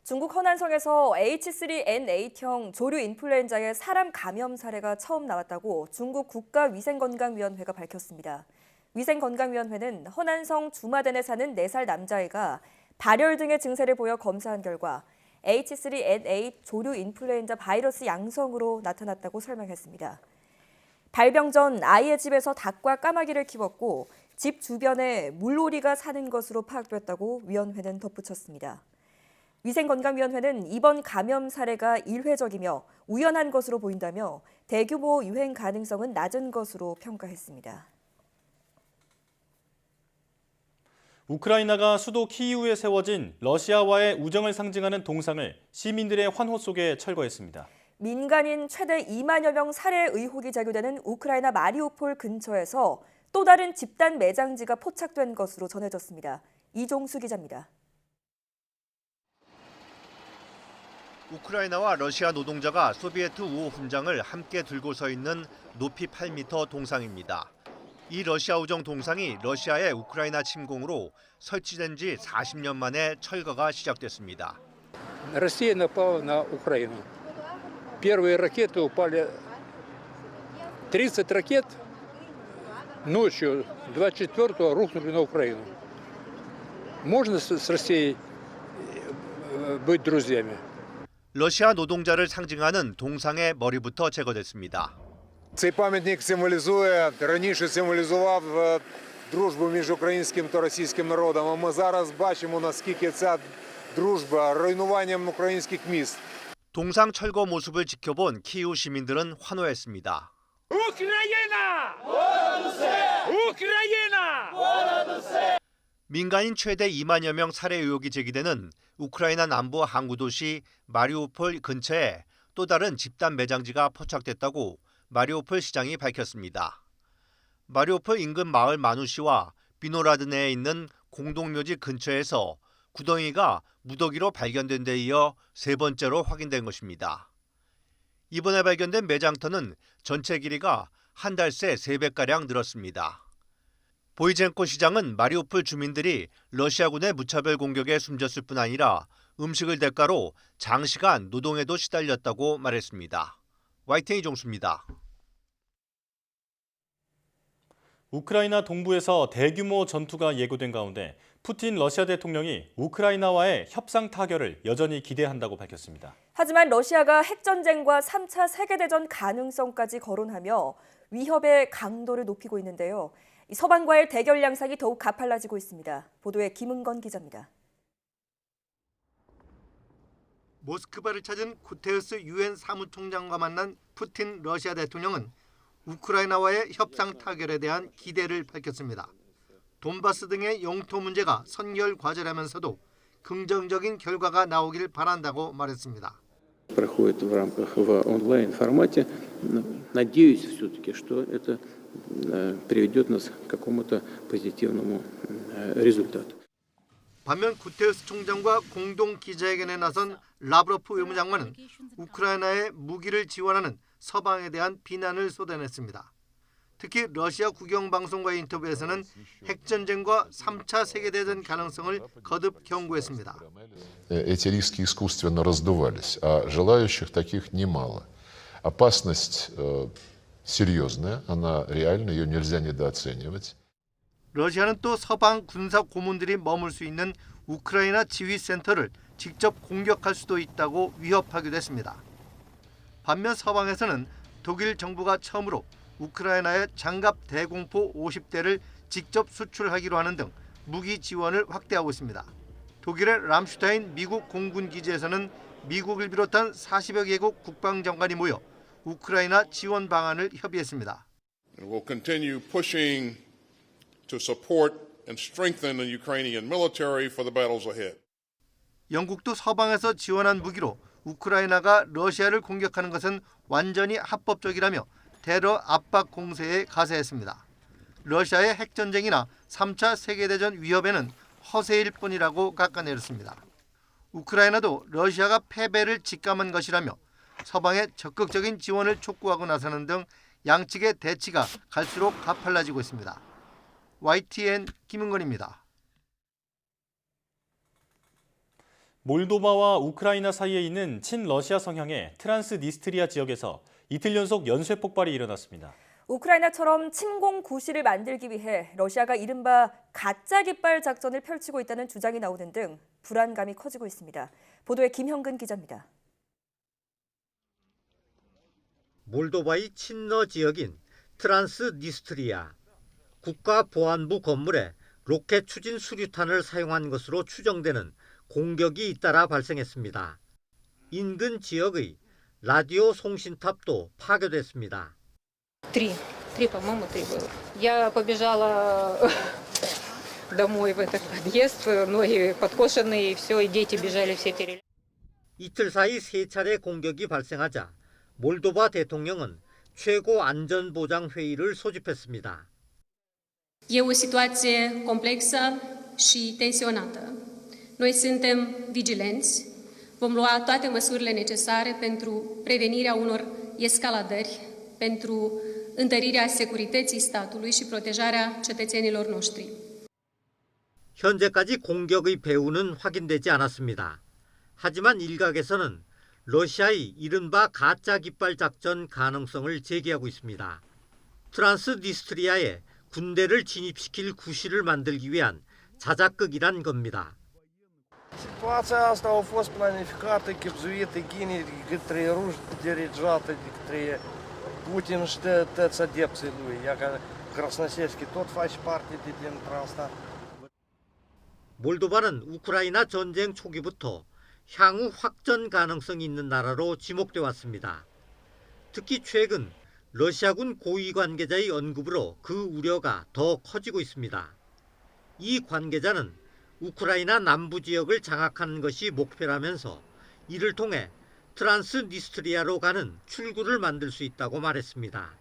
중국 허난성에서 H3N8형 조류 인플루엔자의 사람 감염 사례가 처음 나왔다고 중국 국가위생건강위원회가 밝혔습니다. 위생건강위원회는 허난성 주마덴에 사는 4살 남자아이가 발열 등의 증세를 보여 검사한 결과 H3N8 조류 인플루엔자 바이러스 양성으로 나타났다고 설명했습니다. 발병 전 아이의 집에서 닭과 까마귀를 키웠고 집 주변에 물오리가 사는 것으로 파악됐다고 위원회는 덧붙였습니다. 위생건강위원회는 이번 감염 사례가 일회적이며 우연한 것으로 보인다며 대규모 유행 가능성은 낮은 것으로 평가했습니다. 우크라이나가 수도 키이우에 세워진 러시아와의 우정을 상징하는 동상을 시민들의 환호 속에 철거했습니다. 민간인 최대 2만여 명 살해 의혹이 제기되는 우크라이나 마리우폴 근처에서 또 다른 집단 매장지가 포착된 것으로 전해졌습니다. 이종수 기자입니다. 우크라이나와 러시아 노동자가 소비에트 우호 훈장을 함께 들고 서 있는 높이 8m 동상입니다. 이 러시아 우정 동상이 러시아의 우크라이나 침공으로 설치된 지 40년 만에 철거가 시작됐습니다. Россия напала на Украину. Первые ракеты упали, 30 ракет ночью 24-го рухнули на Украину. Можно с Россией быть друзьями? 러시아 노동자를 상징하는 동상의 머리부터 제거됐습니다. Цей пам'ятник раніше символізував дружбу між українським та російським народом, а ми зараз бачимо, наскільки ця дружба руйнуванням українських міст. 동상 철거 모습을 지켜본 키이우 시민들은 환호했습니다. 민간인 최대 2만여 명 살해 의혹이 제기되는 우크라이나 남부 항구 도시 마리우폴 근처에 또 다른 집단 매장지가 포착됐다고 마리우폴 시장이 밝혔습니다. 마리우폴 인근 마을 마누시와 비노라드네에 있는 공동묘지 근처에서 구덩이가 무더기로 발견된 데 이어 세 번째로 확인된 것입니다. 이번에 발견된 매장터는 전체 길이가 한 달 새 3배가량 늘었습니다. 보이젠코 시장은 마리우폴 주민들이 러시아군의 무차별 공격에 숨졌을 뿐 아니라 음식을 대가로 장시간 노동에도 시달렸다고 말했습니다. YTN 이종수입니다. 우크라이나 동부에서 대규모 전투가 예고된 가운데 푸틴 러시아 대통령이 우크라이나와의 협상 타결을 여전히 기대한다고 밝혔습니다. 하지만 러시아가 핵전쟁과 3차 세계대전 가능성까지 거론하며 위협의 강도를 높이고 있는데요. 서방과의 대결 양상이 더욱 가팔라지고 있습니다. 보도에 김은건 기자입니다. 모스크바를 찾은 구테르스 유엔 사무총장과 만난 푸틴 러시아 대통령은 우크라이나와의 협상 타결에 대한 기대를 밝혔습니다. 돈바스 등의 영토 문제가 선결 과제라면서도 긍정적인 결과가 나오길 바란다고 말했습니다. Проходит в рамках в онлайн формате. Надеюсь все-таки, что это приведет нас к какому-то позитивному результату. 반면 구테르스 총장과 공동 기자회견에 나선 라브로프 외무장관은 우크라이나에 무기를 지원하는 서방에 대한 비난을 쏟아냈습니다. 특히 러시아 국영방송과의 인터뷰에서는 핵전쟁과 3차 세계대전 가능성을 거듭 경고했습니다. Эти риски искусственно раздувались, а желающих таких немало. Опасность серьезная, она реальна, ее нельзя недооценивать. 러시아는 또 서방 군사 고문들이 머물 수 있는 우크라이나 지휘센터를 직접 공격할 수도 있다고 위협하기도 했습니다. 반면 서방에서는 독일 정부가 처음으로 우크라이나에 장갑 대공포 50대를 직접 수출하기로 하는 등 무기 지원을 확대하고 있습니다. 독일의 람슈타인 미국 공군 기지에서는 미국을 비롯한 40여 개국 국방장관이 모여 우크라이나 지원 방안을 협의했습니다. We'll continue pushing to support and strengthen the Ukrainian military for the battles ahead. 영국도 서방에서 지원한 무기로 우크라이나가 러시아를 공격하는 것은 완전히 합법적이라며 테러 압박 공세에 가세했습니다. 러시아의 핵전쟁이나 3차 세계대전 위협에는 허세일 뿐이라고 깎아내렸습니다. 우크라이나도 러시아가 패배를 직감한 것이라며 서방의 적극적인 지원을 촉구하고 나서는 등 양측의 대치가 갈수록 가팔라지고 있습니다. YTN 김은건입니다. 몰도바와 우크라이나 사이에 있는 친러시아 성향의 트란스니스트리아 지역에서 이틀 연속 연쇄 폭발이 일어났습니다. 우크라이나처럼 침공 구실을 만들기 위해 러시아가 이른바 가짜 깃발 작전을 펼치고 있다는 주장이 나오는 등 불안감이 커지고 있습니다. 보도에 김형근 기자입니다. 몰도바의 친러 지역인 트란스니스트리아. 국가보안부 건물에 로켓 추진 수류탄을 사용한 것으로 추정되는 공격이 잇따라 발생했습니다. 인근 지역의 라디오 송신탑도 파괴됐습니다. Три, по-моему, три было. Я побежала домой в этот подъезд, ноги подкошенные, и все, и дети бежали, все перелезли. 이틀 사이 3차례 공격이 발생하자 몰도바 대통령은 최고 안전보장 회의를 소집했습니다. E o situație complexă și tensionată. Noi suntem vigilenți, vom lua toate măsurile necesare pentru prevenirea unor escaladări, pentru întărirea securității statului și protejarea cetățenilor noștri. 현재까지 공격의 배후는 확인되지 않았습니다. 하지만 일각에서는 러시아의 이른바 가짜 깃발 작전 가능성을 제기하고 있습니다. 트란스니스트리아에 군대를 진입시킬 구실을 만들기 위한 자작극이란 겁니다. Situația asta a fost planificată, chibzuită, gine către ruși, dirigeată de către Putin și de toți adepții lui. Ia că Krasnoselski tot face parte dintre asta. 몰도바는 우크라이나 전쟁 초기부터 향후 확전 가능성이 있는 나라로 지목돼 왔습니다. 특히 최근 러시아군 고위 관계자의 언급으로 그 우려가 더 커지고 있습니다. 이 관계자는 우크라이나 남부 지역을 장악하는 것이 목표라면서 이를 통해 트란스니스트리아로 가는 출구를 만들 수 있다고 말했습니다.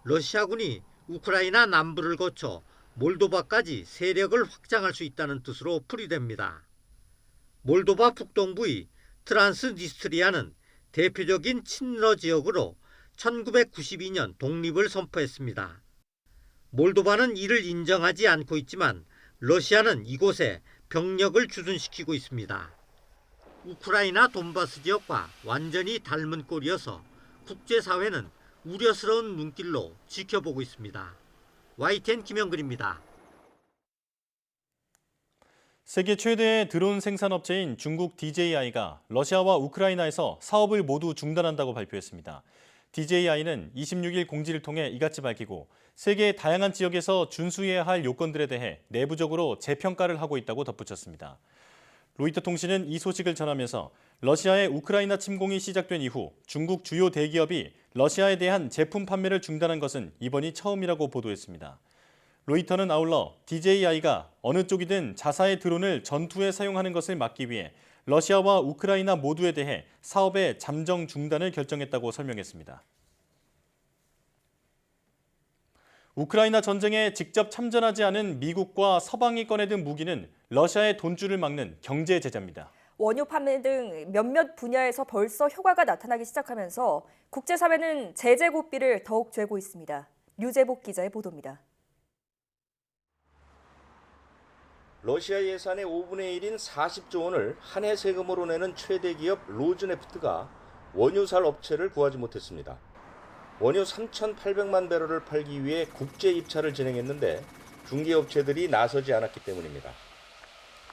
러시아군이 우크라이나 남부를 거쳐 몰도바까지 세력을 확장할 수 있다는 뜻으로 풀이됩니다. 몰도바 북동부의 트란스니스트리아는 대표적인 친러 지역으로 1992년 독립을 선포했습니다. 몰도바는 이를 인정하지 않고 있지만 러시아는 이곳에 병력을 주둔시키고 있습니다. 우크라이나 돈바스 지역과 완전히 닮은 꼴이어서 국제사회는 우려스러운 눈길로 지켜보고 있습니다. YTN 김영근입니다. 세계 최대의 드론 생산업체인 중국 DJI가 러시아와 우크라이나에서 사업을 모두 중단한다고 발표했습니다. DJI는 26일 공지를 통해 이같이 밝히고 세계의 다양한 지역에서 준수해야 할 요건들에 대해 내부적으로 재평가를 하고 있다고 덧붙였습니다. 로이터 통신은 이 소식을 전하면서 러시아의 우크라이나 침공이 시작된 이후 중국 주요 대기업이 러시아에 대한 제품 판매를 중단한 것은 이번이 처음이라고 보도했습니다. 로이터는 아울러 DJI가 어느 쪽이든 자사의 드론을 전투에 사용하는 것을 막기 위해 러시아와 우크라이나 모두에 대해 사업의 잠정 중단을 결정했다고 설명했습니다. 우크라이나 전쟁에 직접 참전하지 않은 미국과 서방이 꺼내든 무기는 러시아의 돈줄을 막는 경제 제재입니다. 원유 판매 등 몇몇 분야에서 벌써 효과가 나타나기 시작하면서 국제사회는 제재 고삐를 더욱 쬐고 있습니다. 류재복 기자의 보도입니다. 러시아 예산의 5분의 1인 40조 원을 한 해 세금으로 내는 최대 기업 로즈네프트가 원유 살 업체를 구하지 못했습니다. 원유 3,800만 배럴을 팔기 위해 국제 입찰을 진행했는데 중개업체들이 나서지 않았기 때문입니다.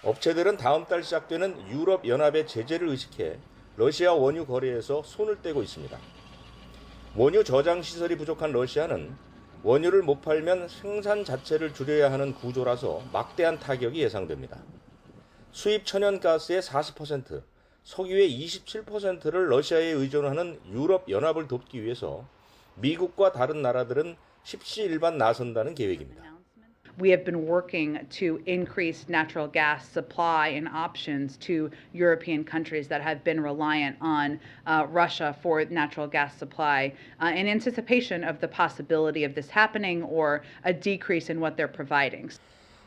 업체들은 다음 달 시작되는 유럽 연합의 제재를 의식해 러시아 원유 거래에서 손을 떼고 있습니다. 원유 저장 시설이 부족한 러시아는 원유를 못 팔면 생산 자체를 줄여야 하는 구조라서 막대한 타격이 예상됩니다. 수입 천연가스의 40%, 석유의 27%를 러시아에 의존하는 유럽 연합을 돕기 위해서 미국과 다른 나라들은 십시일반 나선다는 계획입니다. We have been working to increase natural gas supply and options to European countries that have been reliant on Russia for natural gas supply in anticipation of the possibility of this happening or a decrease in what they're providing.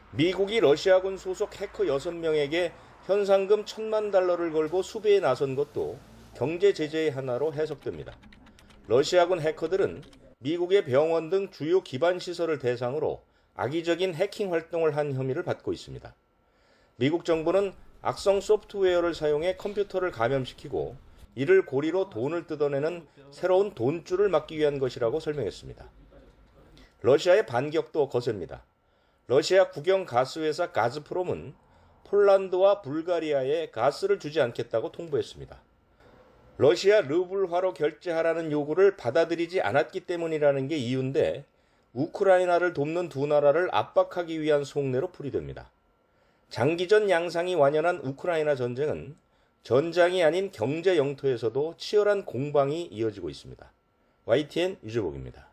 미국이 러시아군 소속 해커 6명에게 현상금 $1,000만 걸고 수배에 나선 것도 경제 제재의 하나로 해석됩니다. 러시아군 해커들은 미국의 병원 등 주요 기반 시설을 대상으로 악의적인 해킹 활동을 한 혐의를 받고 있습니다. 미국 정부는 악성 소프트웨어를 사용해 컴퓨터를 감염시키고 이를 고리로 돈을 뜯어내는 새로운 돈줄을 막기 위한 것이라고 설명했습니다. 러시아의 반격도 거셉니다. 러시아 국영 가스회사 가즈프롬은 폴란드와 불가리아에 가스를 주지 않겠다고 통보했습니다. 러시아 르블화로 결제하라는 요구를 받아들이지 않았기 때문이라는 게 이유인데 우크라이나를 돕는 두 나라를 압박하기 위한 속내로 풀이됩니다. 장기전 양상이 완연한 우크라이나 전쟁은 전장이 아닌 경제 영토에서도 치열한 공방이 이어지고 있습니다. YTN 유재복입니다.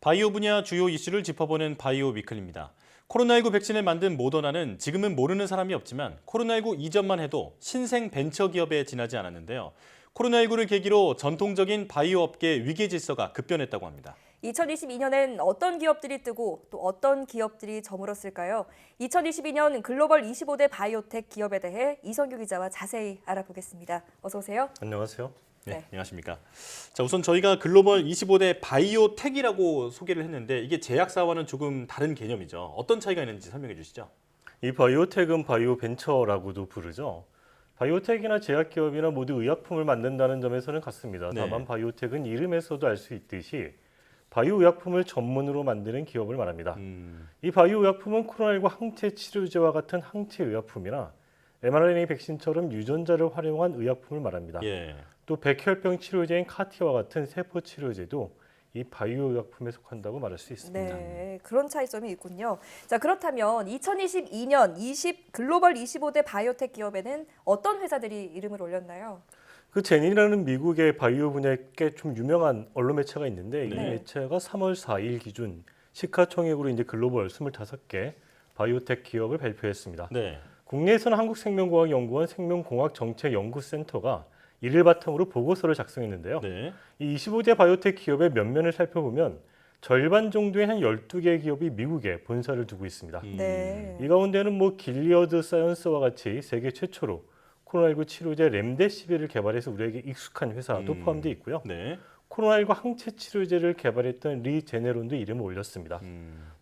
바이오 분야 주요 이슈를 짚어보는 바이오 위클리입니다. 코로나19 백신을 만든 모더나는 지금은 모르는 사람이 없지만 코로나19 이전만 해도 신생 벤처기업에 지나지 않았는데요. 코로나19를 계기로 전통적인 바이오 업계 위기 질서가 급변했다고 합니다. 2022년엔 어떤 기업들이 뜨고 또 어떤 기업들이 저물었을까요? 2022년 글로벌 25대 바이오텍 기업에 대해 이성규 기자와 자세히 알아보겠습니다. 어서 오세요. 안녕하세요. 네, 안녕하십니까. 자, 우선 저희가 글로벌 25대 바이오텍이라고 소개를 했는데 이게 제약사와는 조금 다른 개념이죠. 어떤 차이가 있는지 설명해 주시죠. 이 바이오텍은 바이오 벤처라고도 부르죠. 바이오텍이나 제약기업이나 모두 의약품을 만든다는 점에서는 같습니다. 네. 다만 바이오텍은 이름에서도 알 수 있듯이 바이오 의약품을 전문으로 만드는 기업을 말합니다. 이 바이오 의약품은 코로나19 항체 치료제와 같은 항체 의약품이나 mRNA 백신처럼 유전자를 활용한 의약품을 말합니다. 예. 또 백혈병 치료제인 카티와 같은 세포 치료제도 이 바이오 의약품에 속한다고 말할 수 있습니다. 네, 그런 차이점이 있군요. 자, 그렇다면 2022년 글로벌 25대 바이오텍 기업에는 어떤 회사들이 이름을 올렸나요? 그 제니라는 미국의 바이오 분야에 꽤 좀 유명한 언론 매체가 있는데 이 네. 매체가 3월 4일 기준 시가총액으로 이제 글로벌 25개 바이오텍 기업을 발표했습니다. 네. 국내에서는 한국생명과학연구원 생명공학정책연구센터가 이를 바탕으로 보고서를 작성했는데요. 네. 이 25대 바이오텍 기업의 면면을 살펴보면 절반 정도의 한 12개 기업이 미국에 본사를 두고 있습니다. 네. 이 가운데는 뭐 길리어드 사이언스와 같이 세계 최초로 코로나19 치료제 렘데시비를 개발해서 우리에게 익숙한 회사도 포함되어 있고요. 네. 코로나19 항체 치료제를 개발했던 리제네론도 이름을 올렸습니다.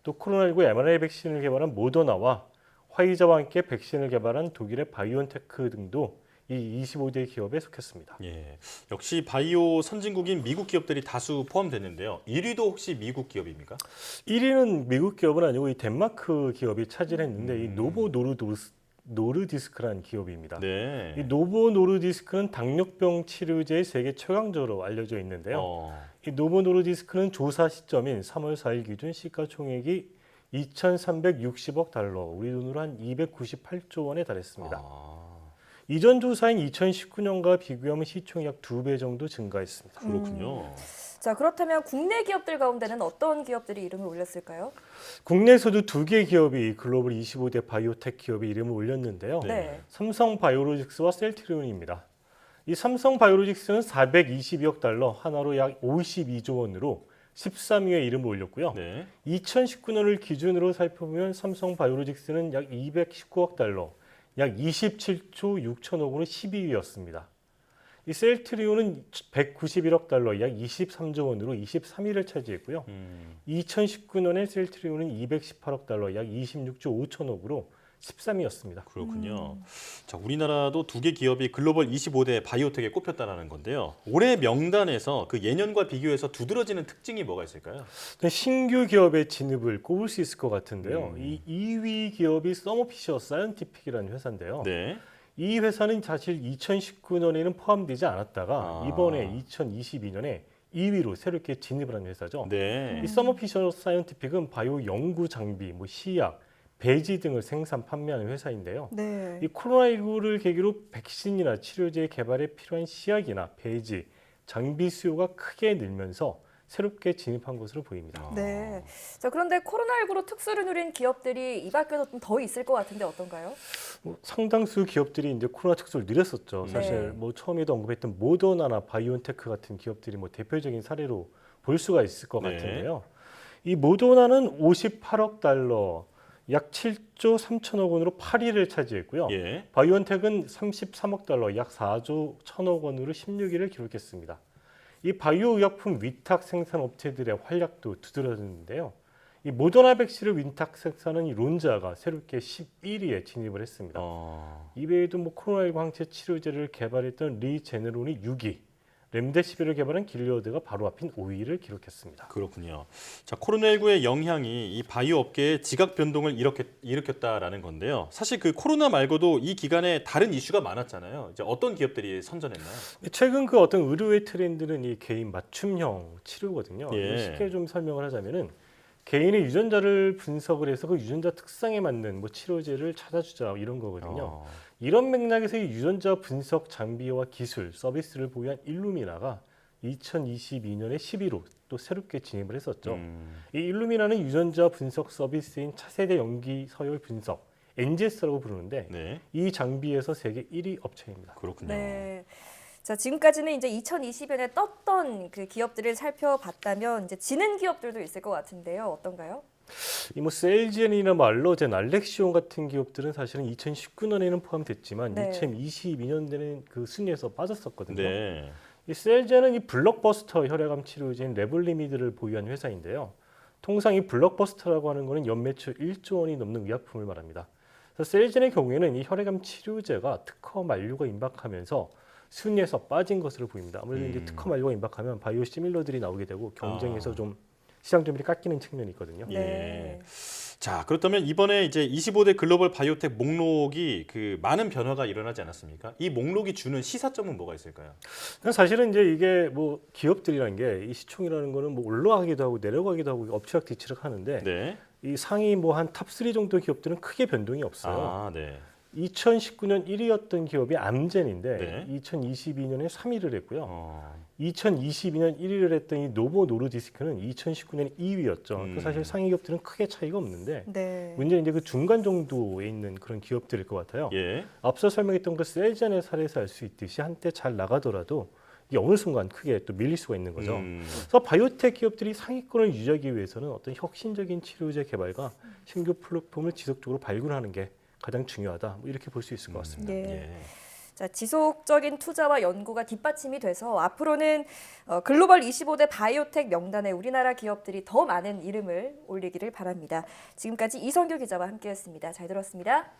또 코로나19 mRNA 백신을 개발한 모더나와 화이자와 함께 백신을 개발한 독일의 바이온테크 등도 이 25대 기업에 속했습니다. 예. 역시 바이오 선진국인 미국 기업들이 다수 포함됐는데요. 1위도 혹시 미국 기업입니까? 1위는 미국 기업은 아니고 이 덴마크 기업이 차지했는데 이 노보 노르디스크라는 기업입니다. 네. 이 노보 노르디스크는 당뇨병 치료제의 세계 최강자로 알려져 있는데요. 이 노보 노르디스크는 조사 시점인 3월 4일 기준 시가총액이 2,360억 달러, 우리 돈으로 한 298조 원에 달했습니다. 이전 조사인 2019년과 비교하면 시총이 약 2배 정도 증가했습니다. 그렇군요. 자, 그렇다면 국내 기업들 가운데는 어떤 기업들이 이름을 올렸을까요? 국내에서도 2개 기업이 글로벌 25대 바이오텍 기업의 이름을 올렸는데요. 네. 삼성 바이오로직스와 셀트리온입니다. 이 삼성 바이오로직스는 422억 달러, 하나로 약 52조 원으로 13위에 이름을 올렸고요. 네. 2019년을 기준으로 살펴보면 삼성 바이오로직스는 약 219억 달러, 약 27조 6천억 원으로 12위였습니다. 이 셀트리온은 191억 달러, 약 23조 원으로 23위를 차지했고요. 2019년에 셀트리온은 218억 달러, 약 26조 5천억으로 13위였습니다. 그렇군요. 자, 우리나라도 2개 기업이 글로벌 25대 바이오텍에 꼽혔다는 건데요. 올해 명단에서 그 예년과 비교해서 두드러지는 특징이 뭐가 있을까요? 신규 기업의 진입을 꼽을 수 있을 것 같은데요. 이 2위 기업이 서머피셔 사이언티픽이라는 회사인데요. 네. 이 회사는 사실 2019년에는 포함되지 않았다가 이번에 2022년에 2위로 새롭게 진입을 한 회사죠. 네. 이 서머피셔 사이언티픽은 바이오 연구 장비, 시약, 배지 등을 생산 판매하는 회사인데요. 네. 이 코로나19를 계기로 백신이나 치료제 개발에 필요한 시약이나 배지, 장비 수요가 크게 늘면서 새롭게 진입한 것으로 보입니다. 네. 자, 그런데 코로나19로 특수를 누린 기업들이 이 밖에도 좀 더 있을 것 같은데 어떤가요? 상당수 기업들이 이제 코로나 특수를 누렸었죠. 사실 처음에도 언급했던 모더나나 바이온테크 같은 기업들이 대표적인 사례로 볼 수가 있을 것 같은데요. 이 모더나는 58억 달러, 약 7조 3천억 원으로 8위를 차지했고요. 바이온텍은 33억 달러, 약 4조 1천억 원으로 16위를 기록했습니다. 이 바이오 의약품 위탁 생산 업체들의 활약도 두드러졌는데요. 이 모더나 백신을 위탁 생산한 이 론자가 새롭게 11위에 진입을 했습니다. 이 외에도 코로나19 항체 치료제를 개발했던 리제네론이 6위, 렘데시비를 개발한 길리어드가 바로 앞인 5위를 기록했습니다. 그렇군요. 자, 코로나19의 영향이 이 바이오 업계에 지각 변동을 일으켰다라는 건데요. 사실 그 코로나 말고도 이 기간에 다른 이슈가 많았잖아요. 이제 어떤 기업들이 선전했나요? 최근 그 어떤 의료의 트렌드는 이 개인 맞춤형 치료거든요. 쉽게 좀 설명을 하자면은 개인의 유전자를 분석을 해서 그 유전자 특성에 맞는 치료제를 찾아주자 이런 거거든요. 이런 맥락에서 이 유전자 분석 장비와 기술, 서비스를 보유한 일루미나가 2022년에 10위로 또 새롭게 진입을 했었죠. 이 일루미나는 유전자 분석 서비스인 차세대 연기 서열 분석 NGS라고 부르는데 네. 이 장비에서 세계 1위 업체입니다. 그렇군요. 네. 자, 지금까지는 이제 2020년에 떴던 그 기업들을 살펴봤다면 이제 지는 기업들도 있을 것 같은데요. 어떤가요? 이 뭐 셀젠이나 알로젠, 알렉시온 같은 기업들은 사실은 2019년에는 포함됐지만 네. 2022년에는 그 순위에서 빠졌었거든요. 네. 이 셀젠은 이 블록버스터 혈액암 치료제인 레블리미드를 보유한 회사인데요. 통상 이 블록버스터라고 하는 것은 연매출 1조 원이 넘는 의약품을 말합니다. 그래서 셀젠의 경우에는 이 혈액암 치료제가 특허 만료가 임박하면서 순위에서 빠진 것으로 보입니다. 아무래도 이제 특허 만료가 임박하면 바이오 시밀러들이 나오게 되고 경쟁에서 좀 시장 점유율이 깎이는 측면이 있거든요. 예. 자, 그렇다면 이번에 이제 25대 글로벌 바이오텍 목록이 그 많은 변화가 일어나지 않았습니까? 이 목록이 주는 시사점은 뭐가 있을까요? 사실은 이제 이게 뭐 기업들이라는 게 이 시총이라는 거는 뭐 올라가기도 하고 내려가기도 하고 엎치락뒤치락 하는데 네. 이 상위 뭐 한 탑 3 정도 기업들은 크게 변동이 없어요. 아, 네. 2019년 1위였던 기업이 암젠인데 네. 2022년에 3위를 했고요. 2022년 1위를 했던 이 노보 노르디스크는 2019년 2위였죠. 그 사실 상위 기업들은 크게 차이가 없는데 네. 문제는 이제 그 중간 정도에 있는 그런 기업들일 것 같아요. 예. 앞서 설명했던 그 셀젠의 사례에서 알 수 있듯이 한때 잘 나가더라도 이게 어느 순간 크게 또 밀릴 수가 있는 거죠. 그래서 바이오텍 기업들이 상위권을 유지하기 위해서는 어떤 혁신적인 치료제 개발과 신규 플랫폼을 지속적으로 발굴하는 게 가장 중요하다. 뭐 이렇게 볼 수 있을 것 같습니다. 예. 자, 지속적인 투자와 연구가 뒷받침이 돼서 앞으로는 글로벌 25대 바이오텍 명단에 우리나라 기업들이 더 많은 이름을 올리기를 바랍니다. 지금까지 이성규 기자와 함께했습니다. 잘 들었습니다.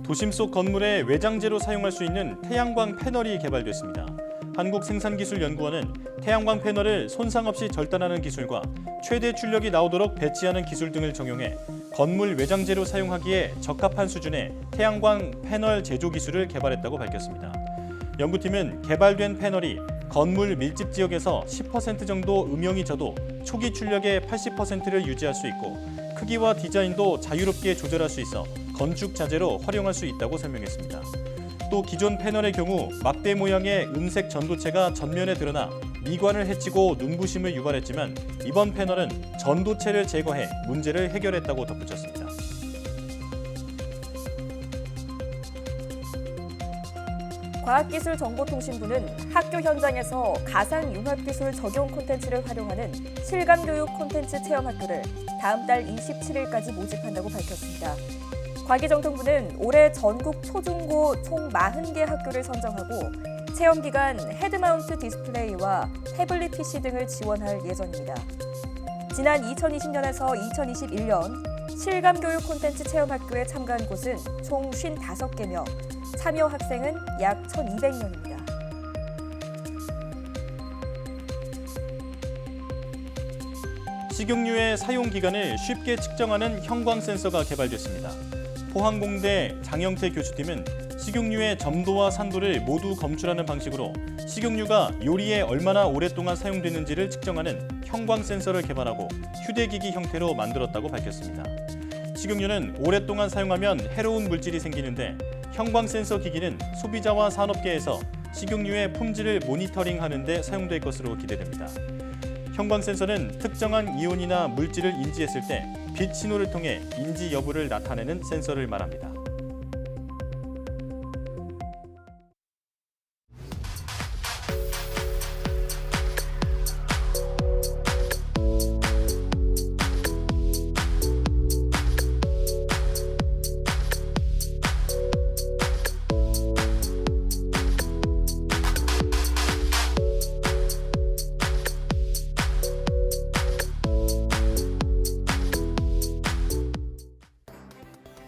도심 속 건물에 외장재로 사용할 수 있는 태양광 패널이 개발됐습니다. 한국생산기술연구원은 태양광 패널을 손상 없이 절단하는 기술과 최대 출력이 나오도록 배치하는 기술 등을 적용해 건물 외장재로 사용하기에 적합한 수준의 태양광 패널 제조 기술을 개발했다고 밝혔습니다. 연구팀은 개발된 패널이 건물 밀집 지역에서 10% 정도 음영이 져도 초기 출력의 80%를 유지할 수 있고 크기와 디자인도 자유롭게 조절할 수 있어 건축 자재로 활용할 수 있다고 설명했습니다. 또 기존 패널의 경우 막대 모양의 은색 전도체가 전면에 드러나 미관을 해치고 눈부심을 유발했지만 이번 패널은 전도체를 제거해 문제를 해결했다고 덧붙였습니다. 과학기술정보통신부는 학교 현장에서 가상융합기술 적용 콘텐츠를 활용하는 실감교육 콘텐츠 체험학교를 다음 달 27일까지 모집한다고 밝혔습니다. 과기정통부는 올해 전국 초중고 총 40개 학교를 선정하고 체험기간 헤드마운트 디스플레이와 태블릿 PC 등을 지원할 예정입니다. 지난 2020년에서 2021년 실감교육 콘텐츠 체험학교에 참가한 곳은 총 55개며 참여 학생은 약 1,200명입니다. 식용유의 사용 기간을 쉽게 측정하는 형광 센서가 개발됐습니다. 포항공대 장영태 교수팀은 식용유의 점도와 산도를 모두 검출하는 방식으로 식용유가 요리에 얼마나 오랫동안 사용됐는지를 측정하는 형광 센서를 개발하고 휴대기기 형태로 만들었다고 밝혔습니다. 식용유는 오랫동안 사용하면 해로운 물질이 생기는데 형광 센서 기기는 소비자와 산업계에서 식용유의 품질을 모니터링하는 데 사용될 것으로 기대됩니다. 형광 센서는 특정한 이온이나 물질을 인지했을 때 빛 신호를 통해 인지 여부를 나타내는 센서를 말합니다.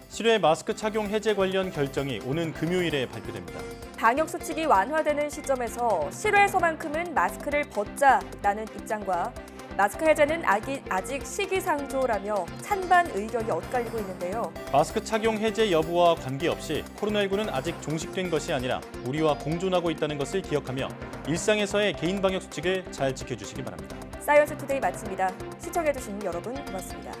실외 마스크 착용 해제 관련 결정이 오는 금요일에 발표됩니다. 방역수칙이 완화되는 시점에서 실외에서만큼은 마스크를 벗자라는 입장과 마스크 해제는 아직 시기상조라며 찬반 의견이 엇갈리고 있는데요. 마스크 착용 해제 여부와 관계없이 코로나19는 아직 종식된 것이 아니라 우리와 공존하고 있다는 것을 기억하며 일상에서의 개인 방역 수칙을 잘 지켜주시기 바랍니다. 사이언스 투데이 마칩니다. 시청해주신 여러분 고맙습니다.